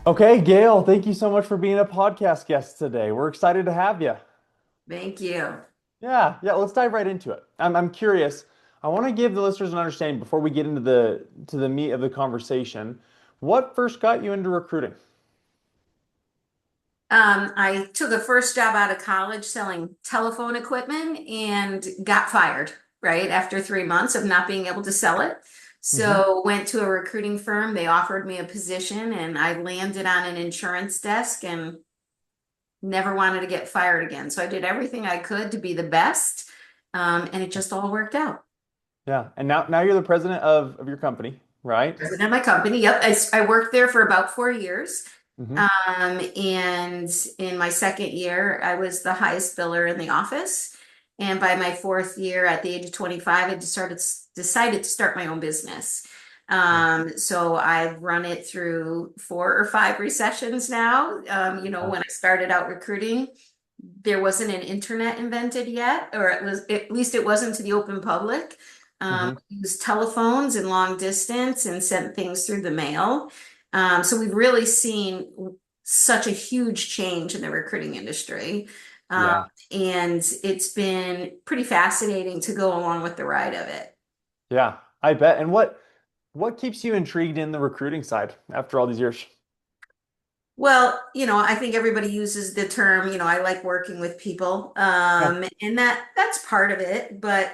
Okay, Gail, thank you so much for being a podcast guest today. We're excited to have you. Thank you. Yeah, let's dive right into it. I'm curious. I want to give the listeners an understanding before we get into the meat of the conversation. What first got you into recruiting? I took a first job out of college selling telephone equipment and got fired right after 3 months of not being able to sell it. Hmm. So went to a recruiting firm. They offered me a position and I landed on an insurance desk and never wanted to get fired again. So I did everything I could to be the best. And it just all worked out. Yeah, and now you're the president of your company, right? President of my company. Yep. I worked there for about 4 years. Hmm. And in my second year, I was the highest biller in the office. And by my fourth year, at the age of 25, decided to start my own business. So I've run it through 4 or 5 recessions now. Yeah. When I started out recruiting, there wasn't an internet invented yet, or at least it wasn't to the open public. Hmm. We used telephones and long distance and sent things through the mail. So we've really seen such a huge change in the recruiting industry. Um, Yeah. and it's been pretty fascinating to go along with the ride of it. Yeah, I bet. And what keeps you intrigued in the recruiting side after all these years? Well, I think everybody uses the term, I like working with people. Yeah. And that's part of it, but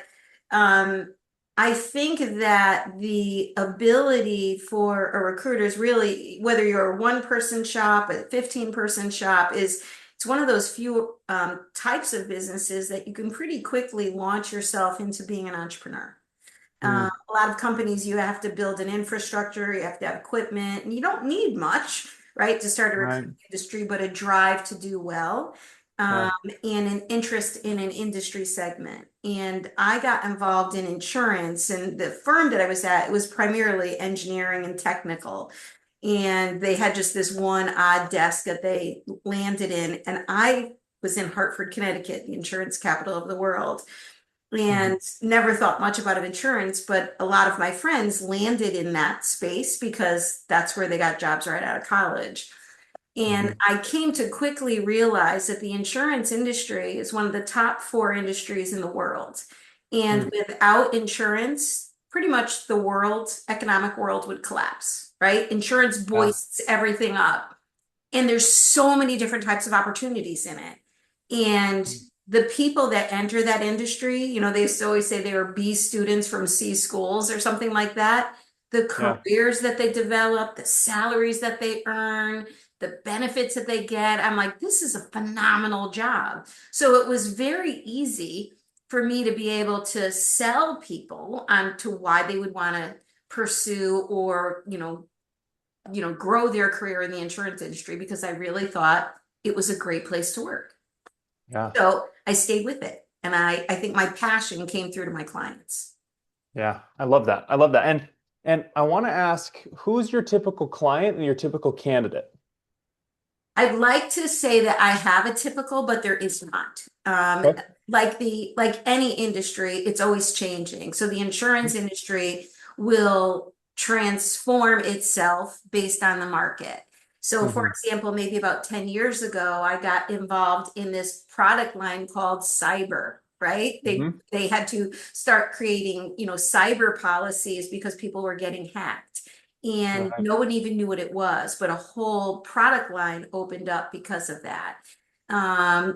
I think that the ability for a recruiter is really, whether you're a one-person shop, a 15-person shop, it's one of those few types of businesses that you can pretty quickly launch yourself into being an entrepreneur. Mm, A lot of companies, you have to build an infrastructure, you have to have equipment, and you don't need much, right, to start a right. recruiting industry, but a drive to do well, Yeah. um, and an interest in an industry segment. And I got involved in insurance, and the firm that I was at, it was primarily engineering and technical. And they had just this one odd desk that they landed in, and I was in Hartford, Connecticut, the insurance capital of the world, Hmm. and never thought much about insurance, but a lot of my friends landed in that space because that's where they got jobs right out of college. And Hmm. I came to quickly realize that the insurance industry is one of the top four industries in the world. And Mm, without insurance, pretty much the economic world would collapse, right? Insurance yeah. buoys everything up. And there's so many different types of opportunities in it. And the people that enter that industry, they used to always say they were B students from C schools or something like that. The Yeah. careers that they develop, the salaries that they earn, the benefits that they get. I'm like, this is a phenomenal job. So it was very easy for me to be able to sell people on to why they would want to pursue or, grow their career in the insurance industry because I really thought it was a great place to work. Yeah. So I stayed with it. And I think my passion came through to my clients. Yeah. I love that. I love that. And I want to ask, who's your typical client and your typical candidate? I'd like to say that I have a typical, but there is not. Okay. Like any industry, it's always changing. So the insurance industry will transform itself based on the market. So for Hmm. example, maybe about 10 years ago, I got involved in this product line called cyber, right? Hmm. They had to start creating, cyber policies because people were getting hacked. And Right. no one even knew what it was, but a whole product line opened up because of that.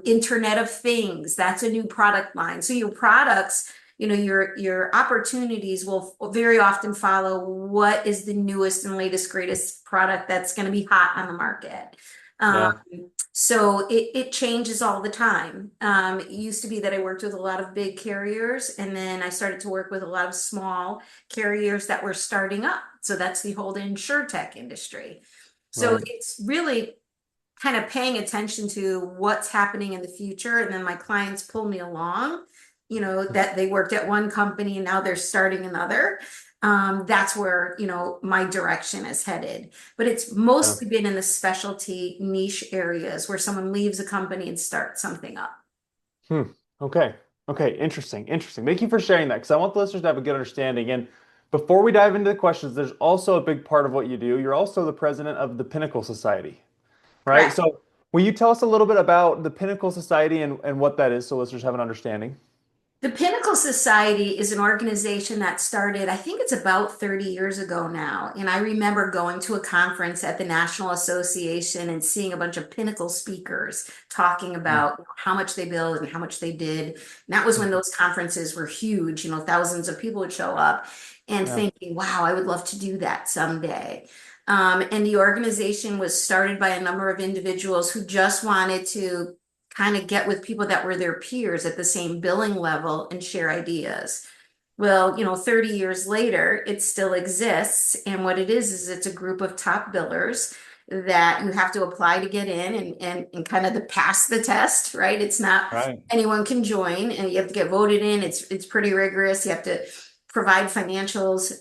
Internet of Things, that's a new product line. So your products, your opportunities will very often follow what is the newest and latest, greatest product that's going to be hot on the market. Um, Yeah. so it changes all the time. It used to be that I worked with a lot of big carriers, and then I started to work with a lot of small carriers that were starting up. So that's the whole insurtech industry. So Right. it's really kind of paying attention to what's happening in the future. And then my clients pull me along, that they worked at one company and now they're starting another. That's where, my direction is headed. But it's Yeah. mostly been in the specialty niche areas where someone leaves a company and starts something up. Hmm. Okay. Okay. Interesting. Interesting. Thank you for sharing that because I want the listeners to have a good understanding. And Before we dive into the questions, there's also a big part of what you do. You're also the president of the Pinnacle Society, right? Correct. So, will you tell us a little bit about the Pinnacle Society and what that is so listeners have an understanding? The Pinnacle Society is an organization that started, I think it's about 30 years ago now. And I remember going to a conference at the National Association and seeing a bunch of Pinnacle speakers talking Mm. about how much they build and how much they did. And that was when those conferences were huge, thousands of people would show up and Yeah, thinking, wow, I would love to do that someday. And the organization was started by a number of individuals who just wanted to kind of get with people that were their peers at the same billing level and share ideas. Well, 30 years later, it still exists. And what it is it's a group of top billers that you have to apply to get in and kind of to pass the test, right? It's not right. anyone can join and you have to get voted in. It's pretty rigorous. You have to provide financials.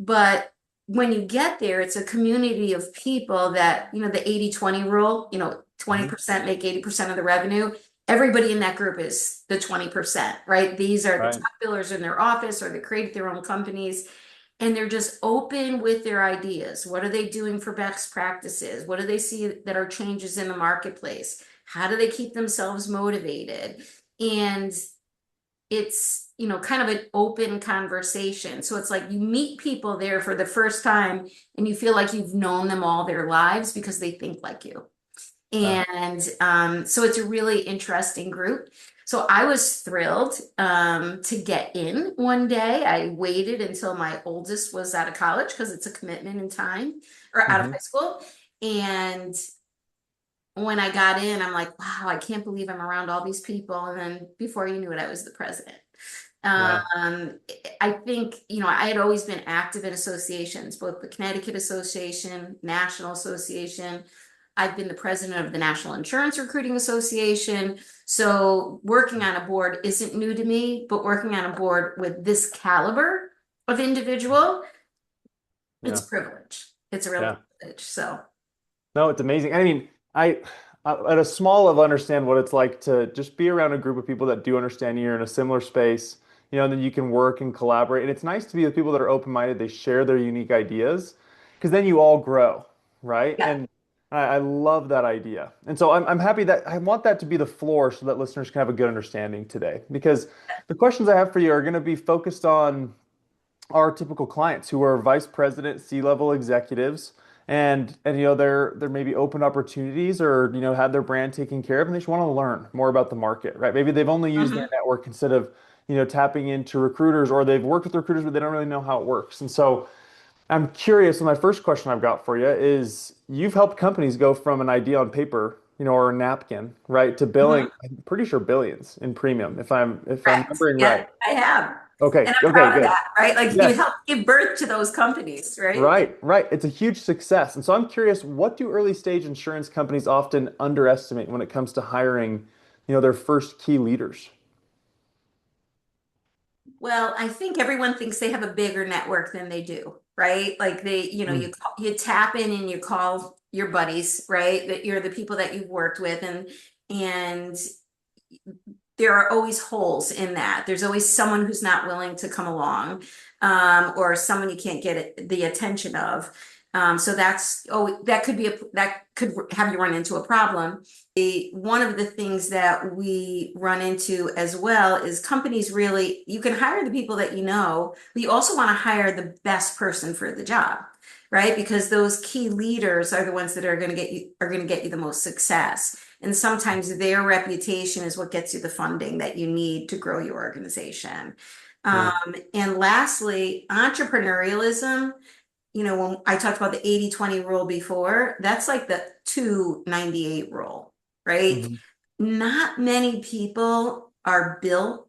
But when you get there, it's a community of people that, the 80-20 rule, Mhm. 20% make 80% of the revenue. Everybody in that group is the 20%, right? These are the Right. top billers in their office or they created their own companies and they're just open with their ideas. What are they doing for best practices? What do they see that are changes in the marketplace? How do they keep themselves motivated? And it's kind of an open conversation, so it's like you meet people there for the first time and you feel like you've known them all their lives because they think like you. Yeah. And so it's a really interesting group. So I was thrilled to get in one day. I waited until my oldest was out of college because it's a commitment in time, or out of Hmm. high school. And when I got in, I'm like, wow, I can't believe I'm around all these people. And then before you knew it, I was the president. Yeah. Um, I think, I had always been active in associations, both the Connecticut Association, National Association. I've been the president of the National Insurance Recruiting Association. So working on a board isn't new to me, but working on a board with this caliber of individual, it's Yeah. privilege. It's a real Yeah. privilege. So No, it's amazing. I mean, at a small level understand what it's like to just be around a group of people that do understand you're in a similar space, and then you can work and collaborate. And it's nice to be with people that are open-minded. They share their unique ideas because then you all grow, right? yeah. And I love that idea. And so I'm happy that I want that to be the floor so that listeners can have a good understanding today because the questions I have for you are going to be focused on our typical clients who are vice president, C-level executives, and they're maybe open opportunities or had their brand taken care of, and they just want to learn more about the market, right? Maybe they've only used their Mhm. network instead of tapping into recruiters, or they've worked with recruiters but they don't really know how it works. And so I'm curious. And my first question I've got for you is: you've helped companies go from an idea on paper, or a napkin, right, to billing. Mhm. I'm pretty sure billions in premium, if I'm Correct. remembering right. Yeah, I have. Okay. And I'm Okay. proud of Good. that, right? Like you Yes. help give birth to those companies, right? Right, right. It's a huge success. And so I'm curious, what do early stage insurance companies often underestimate when it comes to hiring, their first key leaders? Well, I think everyone thinks they have a bigger network than they do, right? Like Mm, you tap in and you call your buddies, right? That you're the people that you've worked with and there are always holes in that. There's always someone who's not willing to come along, or someone you can't get the attention of. So that could have you run into a problem. One of the things that we run into as well is companies really, you can hire the people that you know, but you also want to hire the best person for the job, right? Because those key leaders are the ones that are going to get you the most success. And sometimes their reputation is what gets you the funding that you need to grow your organization. yeah. And lastly, entrepreneurialism. When I talked about the 80-20 rule before, that's like the 298 rule, right? Hmm. Not many people are built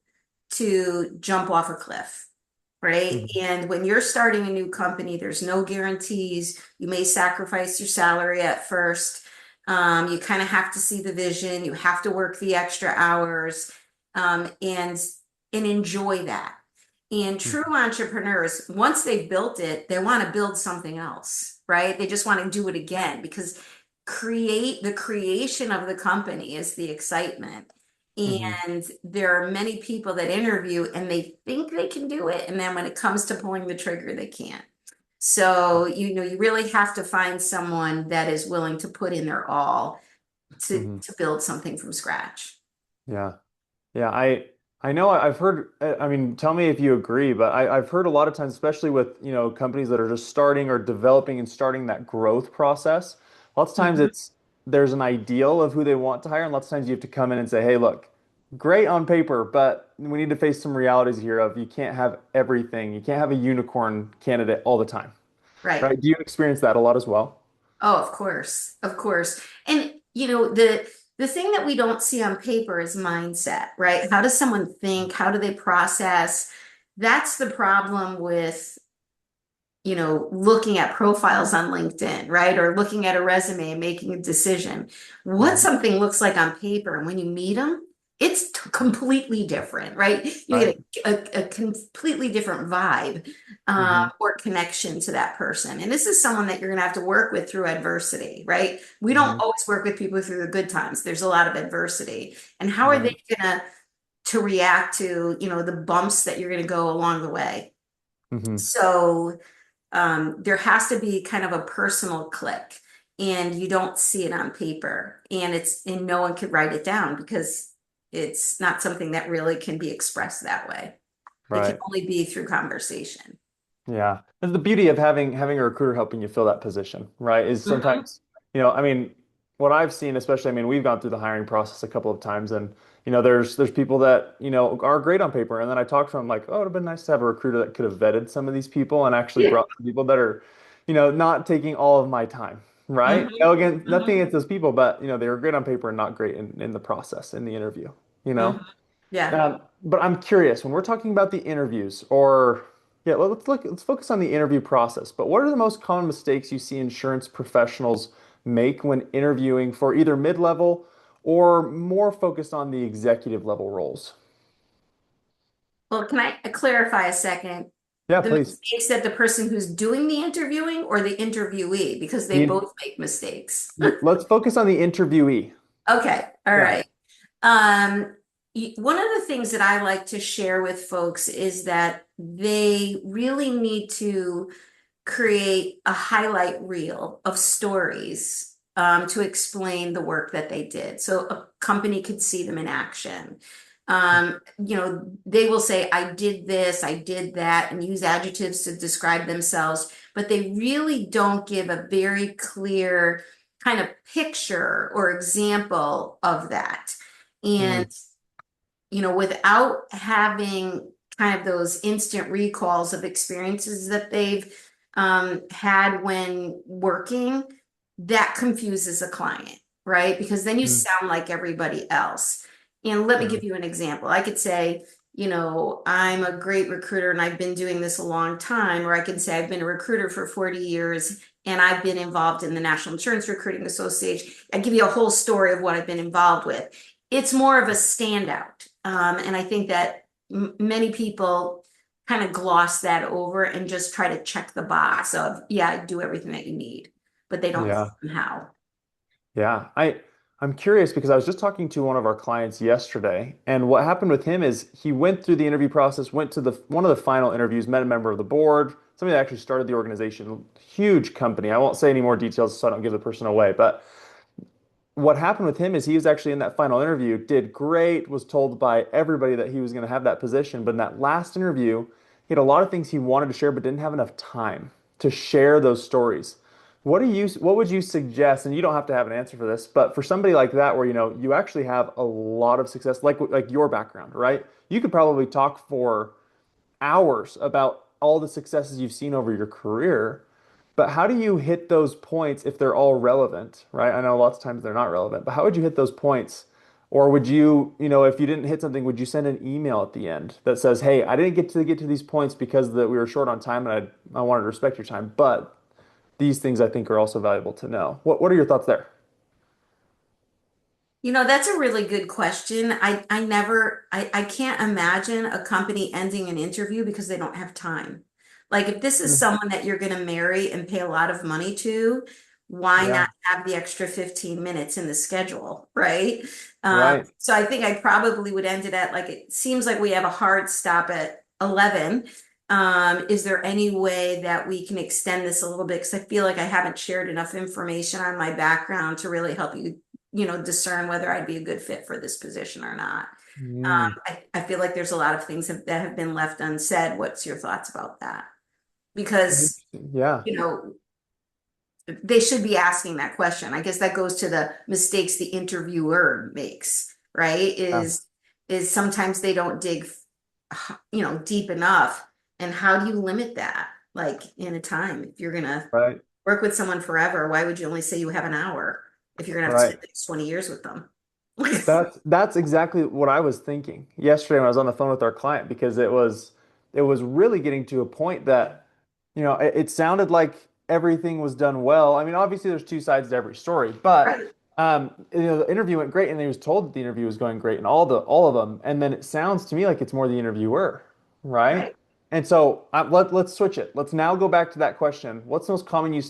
to jump off a cliff, right? Hmm. And when you're starting a new company, there's no guarantees. You may sacrifice your salary at first. You kind of have to see the vision. You have to work the extra hours, and enjoy that. And true entrepreneurs, once they've built it, they want to build something else, right? They just want to do it again because the creation of the company is the excitement. Hmm. And there are many people that interview and they think they can do it. And then when it comes to pulling the trigger, they can't. So, you really have to find someone that is willing to put in their all Hmm. to build something from scratch. Yeah. Yeah, I know I've heard, I mean, tell me if you agree, but I've heard a lot of times, especially with, companies that are just starting or developing and starting that growth process, lots of times Mhm. there's an ideal of who they want to hire, and lots of times you have to come in and say, hey, look, great on paper, but we need to face some realities here of you can't have everything. You can't have a unicorn candidate all the time, Right. right? Do you experience that a lot as well? Oh, of course. Of course. And the thing that we don't see on paper is mindset, right? How does someone think? How do they process? That's the problem with looking at profiles on LinkedIn, right? Or looking at a resume and making a decision. What Hmm. something looks like on paper, and when you meet them, it's completely different, right? You Right. get a completely different vibe Hmm. or connection to that person. And this is someone that you're going to have to work with through adversity, right? We don't Hmm. always work with people through the good times. There's a lot of adversity. And how are they Right. going to react to, the bumps that you're going to go along the way? Hmm. So there has to be kind of a personal click, and you don't see it on paper, and no one could write it down because it's not something that really can be expressed that way. It can Right. only be through conversation. Yeah. That's the beauty of having a recruiter helping you fill that position, right? Is Mhm. sometimes, I mean, what I've seen, especially, I mean, we've gone through the hiring process a couple of times and there's people that, are great on paper. And then I talk to them like, oh, it'd have been nice to have a recruiter that could have vetted some of these people and actually Yeah. brought some people that are, not taking all of my time, right? Mhm. Again, nothing Mhm. against those people, but they were great on paper and not great in the process, in the interview, you know? Mhm. Yeah. But I'm curious, when we're talking about the interviews, or yeah, let's focus on the interview process. But what are the most common mistakes you see insurance professionals make when interviewing for either mid-level or more focused on the executive level roles? Well, can I clarify a second? Yeah, The please. mistakes that the person who's doing the interviewing or the interviewee, because they The, both make mistakes. let's focus on the interviewee. Okay. All Yeah. right. One of the things that I like to share with folks is that they really need to create a highlight reel of stories to explain the work that they did. So a company could see them in action. They will say, I did this, I did that, and use adjectives to describe themselves, but they really don't give a very clear kind of picture or example of that. Mm, And without having kind of those instant recalls of experiences that they've had when working, that confuses a client, right? Because then you mm, sound like everybody else. And let me mm, give you an example. I could say, I'm a great recruiter and I've been doing this a long time, or I can say I've been a recruiter for 40 years and I've been involved in the National Insurance Recruiting Association. I give you a whole story of what I've been involved with. It's more of a standout. And I think that many people kind of gloss that over and just try to check the box of, yeah, I do everything that you need, but they don't yeah. tell them how. Yeah, I'm curious because I was just talking to one of our clients yesterday, and what happened with him is he went through the interview process, went to the one of the final interviews, met a member of the board, somebody that actually started the organization, huge company. I won't say any more details so I don't give the person away, but what happened with him is he was actually in that final interview, did great, was told by everybody that he was going to have that position. But in that last interview, he had a lot of things he wanted to share, but didn't have enough time to share those stories. What would you suggest? And you don't have to have an answer for this, but for somebody like that, where you actually have a lot of success, like your background, right? You could probably talk for hours about all the successes you've seen over your career, but how do you hit those points if they're all relevant, right? I know lots of times they're not relevant, but how would you hit those points? Or would you, if you didn't hit something, would you send an email at the end that says, "Hey, I didn't get to these points because we were short on time and I wanted to respect your time, but these things I think are also valuable to know." What are your thoughts there? That's a really good question. I can't imagine a company ending an interview because they don't have time. Like if this is Mm. someone that you're going to marry and pay a lot of money to, Why Yeah. not have the extra 15 minutes in the schedule, right? Right. So I think I probably would end it at like, it seems like we have a hard stop at 11. Is there any way that we can extend this a little bit? Because I feel like I haven't shared enough information on my background to really help you, discern whether I'd be a good fit for this position or not. Mm. I feel like there's a lot of things that have been left unsaid. What's your thoughts about that? Because, Yeah. you know, they should be asking that question. I guess that goes to the mistakes the interviewer makes, right? Yeah. Is sometimes they don't dig, deep enough. And how do you limit that? Like in a time, if you're gonna Right. work with someone forever, why would you only say you have an hour if you're gonna have to Right. spend the next 20 years with them? That's exactly what I was thinking yesterday when I was on the phone with our client because it was really getting to a point that it sounded like everything was done well. I mean, obviously there's two sides to every story, but Right, the interview went great and he was told that the interview was going great and all of them, and then it sounds to me like it's more the interviewer, right? right. And so let's switch it. Let's now go back to that question. What's the most common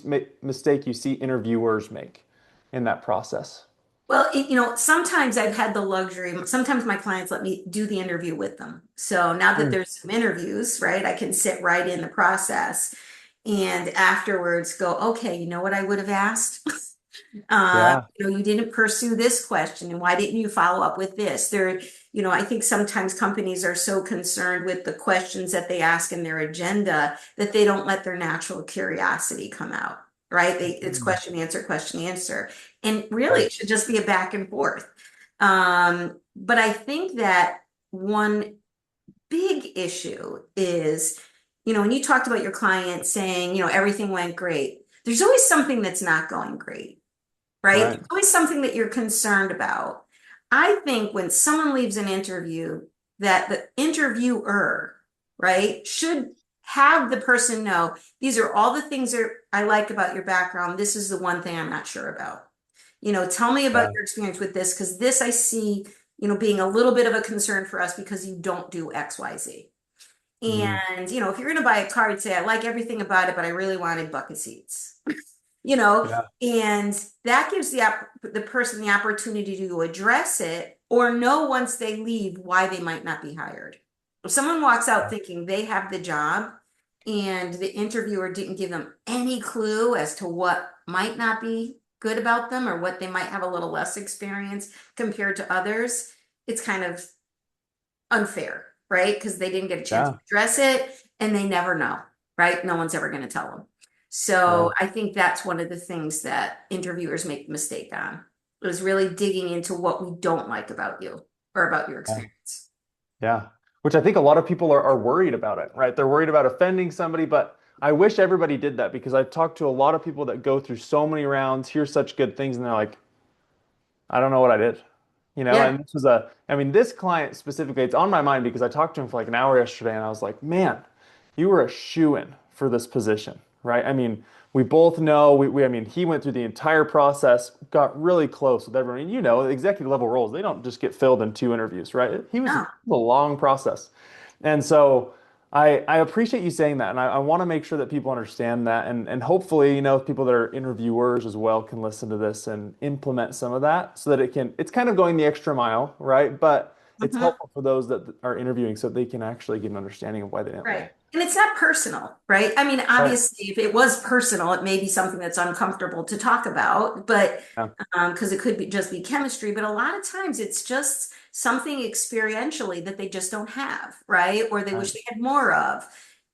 mistake you see interviewers make in that process? Well, sometimes I've had the luxury, sometimes my clients let me do the interview with them. So now that Mm. there's some interviews, right, I can sit right in the process and afterwards go, okay, you know what I would have asked? Yeah. You didn't pursue this question, and why didn't you follow up with this? I think sometimes companies are so concerned with the questions that they ask in their agenda that they don't let their natural curiosity come out, right? It's Mm. question, answer. And really, Right. it should just be a back and forth. But I think that one big issue is, when you talked about your client saying, everything went great, there's always something that's not going great, right? Right. There's always something that you're concerned about. I think when someone leaves an interview, that the interviewer, right, should have the person know these are all the things that I like about your background. This is the one thing I'm not sure about. Tell me about Yeah. your experience with this, because this I see, being a little bit of a concern for us because you don't do XYZ. Hmm. And, if you're going to buy a car, you'd say, I like everything about it, but I really wanted bucket seats. you know, Yeah. and that gives the person the opportunity to address it or know once they leave why they might not be hired. If someone walks out Yeah. thinking they have the job and the interviewer didn't give them any clue as to what might not be good about them or what they might have a little less experience compared to others, it's kind of unfair, right? Because they didn't get a chance to Yeah. address it and they never know, right? No one's ever going to tell them. So Yeah. I think that's one of the things that interviewers make a mistake on, is really digging into what we don't like about you or about your Yeah. experience. Yeah. Which I think a lot of people are worried about it, right? They're worried about offending somebody, but I wish everybody did that because I've talked to a lot of people that go through so many rounds, hear such good things, and they're like, I don't know what I did. Yeah. And I mean, this client specifically, it's on my mind because I talked to him for like an hour yesterday and I was like, man, you were a shoo-in for this position, right? I mean, we both know, I mean, he went through the entire process, got really close with everyone. And executive level roles, they don't just get filled in two interviews, right? He was a No. long process. And so I appreciate you saying that, and I want to make sure that people understand that, and hopefully, people that are interviewers as well can listen to this and implement some of that so that it's kind of going the extra mile, right? But it's Mhm. helpful for those that are interviewing so they can actually get an understanding of why they didn't Right. land. And it's not personal, right? I mean, Right. obviously, if it was personal, it may be something that's uncomfortable to talk about, but Yeah. because it could be just be chemistry, but a lot of times it's just something experientially that they just don't have, right? Or they Right. wish they had more of.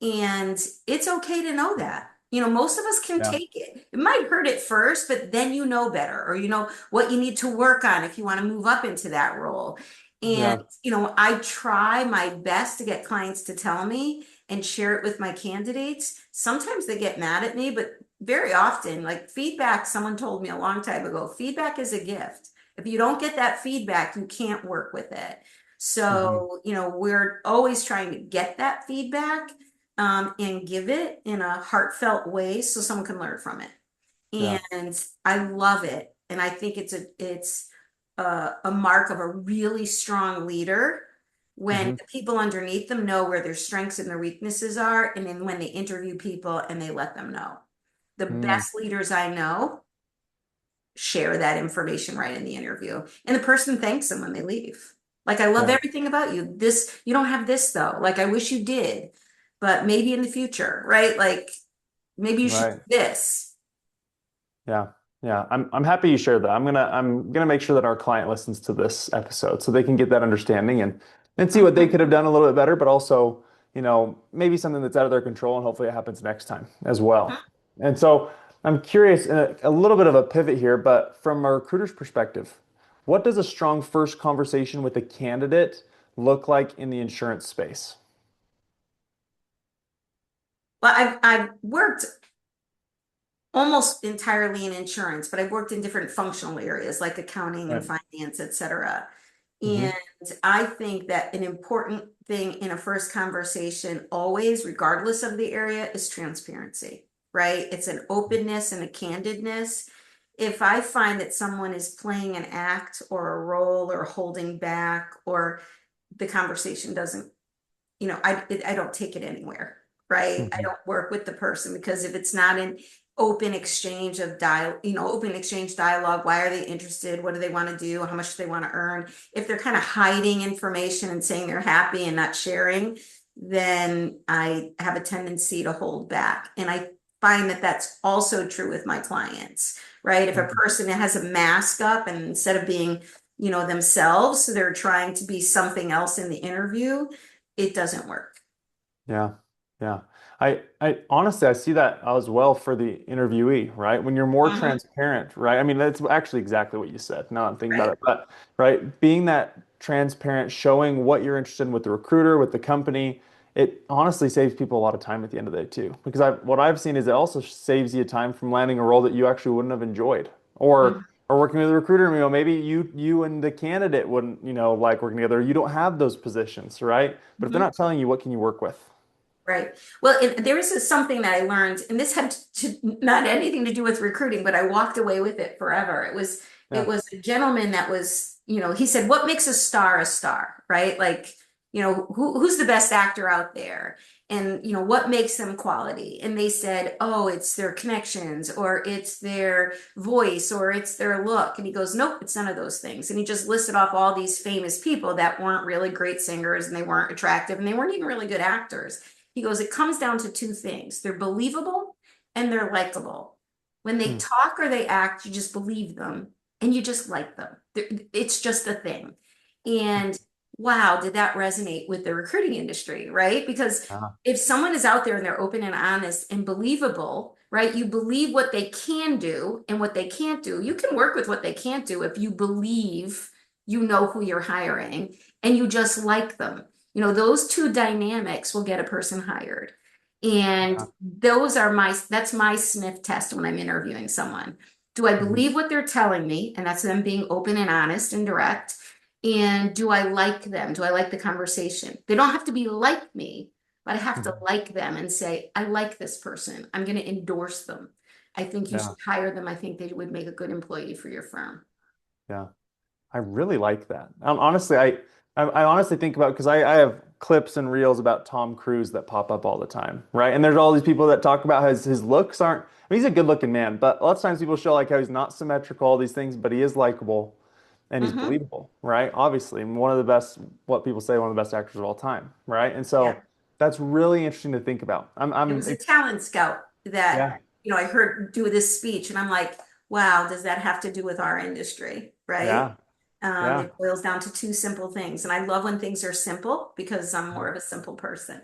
And it's okay to know that. Most of us can Yeah. take it. It might hurt at first, but then you know better, or you know what you need to work on if you want to move up into that role. And, Yeah. I try my best to get clients to tell me and share it with my candidates. Sometimes they get mad at me, but very often, like feedback, someone told me a long time ago, feedback is a gift. If you don't get that feedback, you can't work with it. Hmm. So, we're always trying to get that feedback and give it in a heartfelt way so someone can learn from it. Yeah. And I love it. And I think it's a mark of a really strong leader when Hmm. the people underneath them know where their strengths and their weaknesses are, and then when they interview people and they let them know. The Mm. best leaders I know share that information right in the interview. And the person thanks them when they leave. Like, I love Yeah. everything about you. This, you don't have this though. Like, I wish you did, but maybe in the future, right? Like, maybe you should do Right. this. Yeah. Yeah. I'm happy you shared that. I'm gonna make sure that our client listens to this episode so they can get that understanding and see what they could have done a little bit better, but also, maybe something that's out of their control and hopefully it happens next time as well. And so I'm curious, a little bit of a pivot here, but from a recruiter's perspective, what does a strong first conversation with a candidate look like in the insurance space? Well, I've worked almost entirely in insurance, but I've worked in different functional areas like accounting and Right. finance, et cetera. And Hmm. I think that an important thing in a first conversation, always, regardless of the area, is transparency, right? It's an openness and a candidness. If I find that someone is playing an act or a role or holding back, or the conversation doesn't, I don't take it anywhere, right? I Hmm. don't work with the person, because if it's not an open exchange of open exchange dialogue, why are they interested? What do they want to do? How much do they want to earn? If they're kind of hiding information and saying they're happy and not sharing, then I have a tendency to hold back. And I find that that's also true with my clients, right? If a person has a mask up, and instead of being, themselves, they're trying to be something else in the interview, it doesn't work. Yeah. Yeah. I honestly, I see that as well for the interviewee, right? When you're more Mhm. transparent, right? I mean, that's actually exactly what you said. Now I'm thinking about Right. it, but right, being that transparent, showing what you're interested in with the recruiter, with the company, it honestly saves people a lot of time at the end of the day too. Because what I've seen is it also saves you time from landing a role that you actually wouldn't have enjoyed, Mhm. or working with a recruiter. Maybe you and the candidate wouldn't, like working together. You don't have those positions, right? But if they're Mhm. not telling you, what can you work with? Right. Well, there is something that I learned, and this had not anything to do with recruiting, but I walked away with it forever. It Yeah. was a gentleman that was, he said, "What makes a star?" Right? Like, who's the best actor out there? And what makes them quality? And they said, "Oh, it's their connections, or it's their voice, or it's their look." And he goes, "Nope, it's none of those things." And he just listed off all these famous people that weren't really great singers, and they weren't attractive, and they weren't even really good actors. He goes, it comes down to two things. They're believable and they're likable. When they Hmm. talk or they act, you just believe them and you just like them. It's just a thing. And wow, did that resonate with the recruiting industry, right? Because Ah, if someone is out there and they're open and honest and believable, right? You believe what they can do and what they can't do. You can work with what they can't do if you believe you know who you're hiring and you just like them. Those two dynamics will get a person hired. And yeah. that's my sniff test when I'm interviewing someone. Do I Mhm. believe what they're telling me? And that's them being open and honest and direct. And do I like them? Do I like the conversation? They don't have to be like me, but I have to Mhm. like them and say, I like this person. I'm going to endorse them. I think you should Yeah. hire them. I think they would make a good employee for your firm. Yeah. I really like that. Honestly, I honestly think about because I have clips and reels about Tom Cruise that pop up all the time, right? And there's all these people that talk about his looks aren't. I mean, he's a good looking man, but lots of times people show like how he's not symmetrical, all these things, but he is likable and he's Hmm. believable, right? Obviously, and one of the best, what people say, one of the best actors of all time, right? And Yeah. so that's really interesting to think about. It was a talent scout that, Yeah, I heard do this speech, and I'm like, wow, does that have to do with our industry? Right? yeah, yeah. It boils down to two simple things. And I love when things are simple because I'm more of a simple person.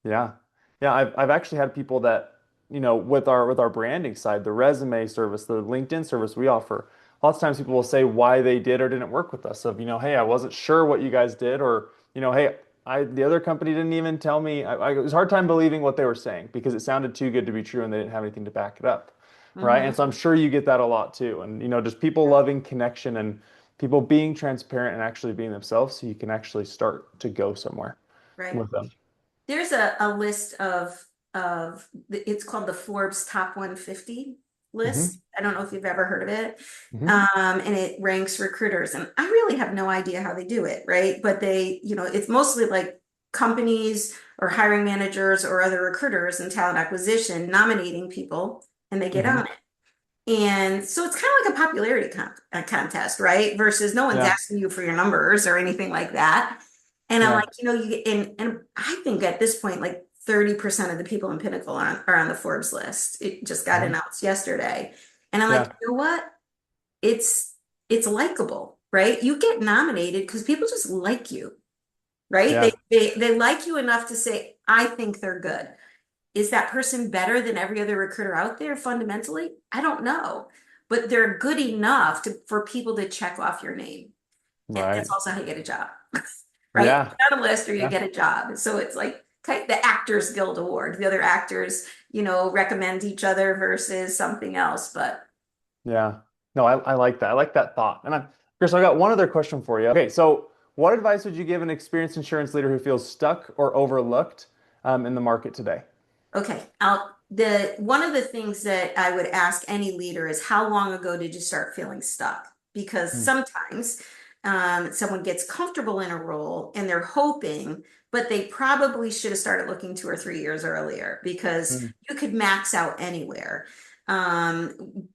Yeah. Yeah, I've actually had people that, with our branding side, the resume service, the LinkedIn service we offer, lots of times people will say why they did or didn't work with us. Of, hey, I wasn't sure what you guys did, or, hey, the other company didn't even tell me. It was a hard time believing what they were saying because it sounded too good to be true and they didn't have anything to back it up. Right. And Hmm. so I'm sure you get that a lot too. And, just people loving connection and people being transparent and actually being themselves so you can actually start to go somewhere Right. with them. There's a list of it's called the Forbes Top 150 Hmm. list. I don't know if you've ever heard of it. Hmm. And it ranks recruiters. And I really have no idea how they do it, right? But it's mostly like companies or hiring managers or other recruiters and talent acquisition nominating people, and they get Hmm. on it. And so it's kind of like a popularity contest, right? Versus no one's Yeah. asking you for your numbers or anything like that. And I'm like, Yeah. you get and I think at this point, like 30% of the people in Pinnacle are on the Forbes list. It just got Mhm. announced yesterday. And I'm like, Yeah. you know what? It's it's likable, right? You get nominated because people just like you, right? Yeah. They like you enough to say, I think they're good. Is that person better than every other recruiter out there fundamentally? I don't know. But they're good enough for people to check off your name. And that's Right. also how you get a job, right? Yeah. You're on a list or you Yeah. get a job. So it's like the Actors Guild Award. The other actors, recommend each other versus something else. But Yeah. No, I like that. I like that thought. And Chris, I got one other question for you. Okay, so what advice would you give an experienced insurance leader who feels stuck or overlooked in the market today? okay, the one of the things that I would ask any leader is how long ago did you start feeling stuck? Because Mm, sometimes someone gets comfortable in a role and they're hoping, but they probably should have started looking 2 or 3 years earlier because mm, you could max out anywhere.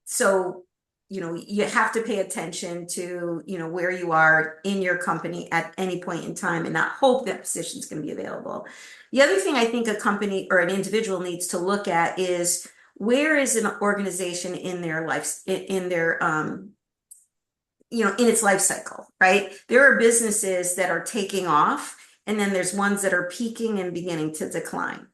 So you have to pay attention to where you are in your company at any point in time and not hope that position's going to be available. The other thing I think a company or an individual needs to look at is where is an organization in their life, in their in its life cycle, right? There are businesses that are taking off, and then there's ones that are peaking and beginning to decline.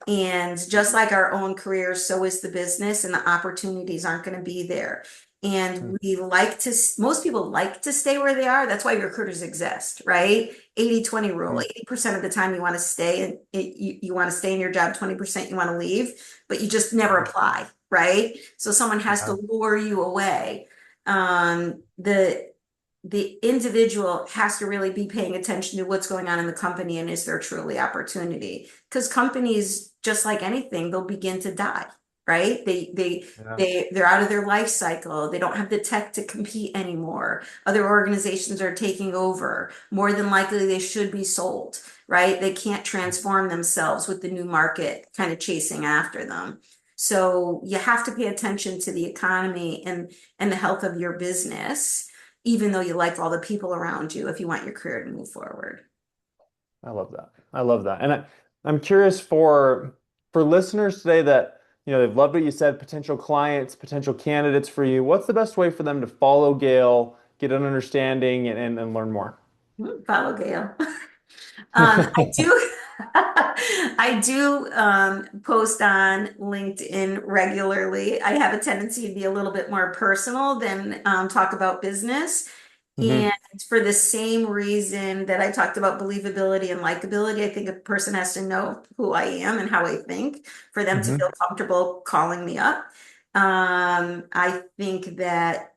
And just like our own careers, so is the business, and the opportunities aren't going to be there. And mm, most people like to stay where they are. That's why recruiters exist, right? 80-20 rule. mm. 80% of the time you want to stay and you want to stay in your job, 20% you want to leave, but you just never apply, right? So someone has to Yeah. lure you away. The individual has to really be paying attention to what's going on in the company and is there truly opportunity? Because companies, just like anything, they'll begin to die, right? Yeah. They're out of their life cycle. They don't have the tech to compete anymore. Other organizations are taking over. More than likely, they should be sold, right? They can't transform themselves with the new market kind of chasing after them. So you have to pay attention to the economy and the health of your business, even though you like all the people around you, if you want your career to move forward. I love that. I love that. And I'm curious for listeners today that, they've loved what you said, potential clients, potential candidates for you. What's the best way for them to follow Gail, get an understanding and learn more? Follow Gail. I do, I do post on LinkedIn regularly. I have a tendency to be a little bit more personal than talk about business. And Hmm. for the same reason that I talked about believability and likability, I think a person has to know who I am and how I think for them to feel Hmm. comfortable calling me up. I think that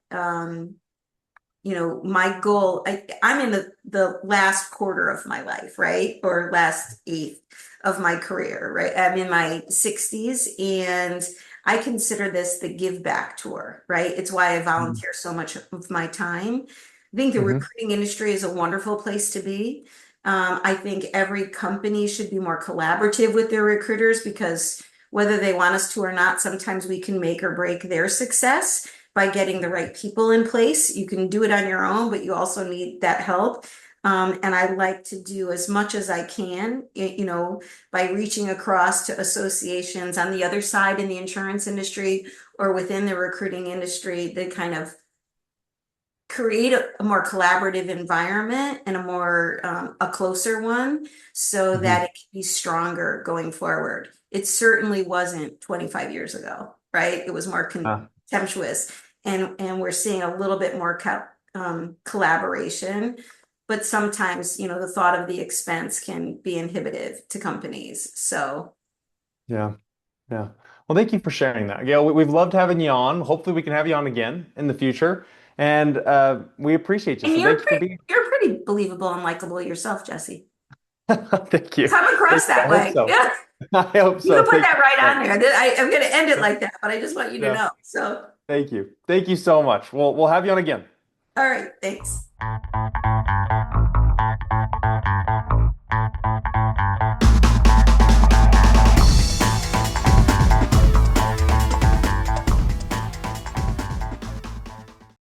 my goal, I'm in the last quarter of my life, right? Or last eighth of my career, right? I'm in my 60s and I consider this the give back tour, right? It's why I volunteer so much of my time. I think the Hmm. recruiting industry is a wonderful place to be. I think every company should be more collaborative with their recruiters because whether they want us to or not, sometimes we can make or break their success by getting the right people in place. You can do it on your own, but you also need that help. And I like to do as much as I can, by reaching across to associations on the other side in the insurance industry or within the recruiting industry to kind of create a more collaborative environment and a closer one so that Hmm. it can be stronger going forward. It certainly wasn't 25 years ago, right? It was more contemptuous, and we're seeing a little bit more collaboration, but sometimes the thought of the expense can be inhibitive to companies. So, Yeah. Yeah. Well, thank you for sharing that, Gail. We've loved having you on. Hopefully, we can have you on again in the future. And we appreciate you. and So thank you for being. you're pretty believable and likable yourself, Jesse. Thank you. Come Thank across you. I that hope way. so. Yeah. I hope You so. can put Thank that you right so on much. there. I'm going to end it Yeah. like that, but I just want you to Yeah. know. So, Thank you. Thank you so much. We'll have you on again. all right, thanks.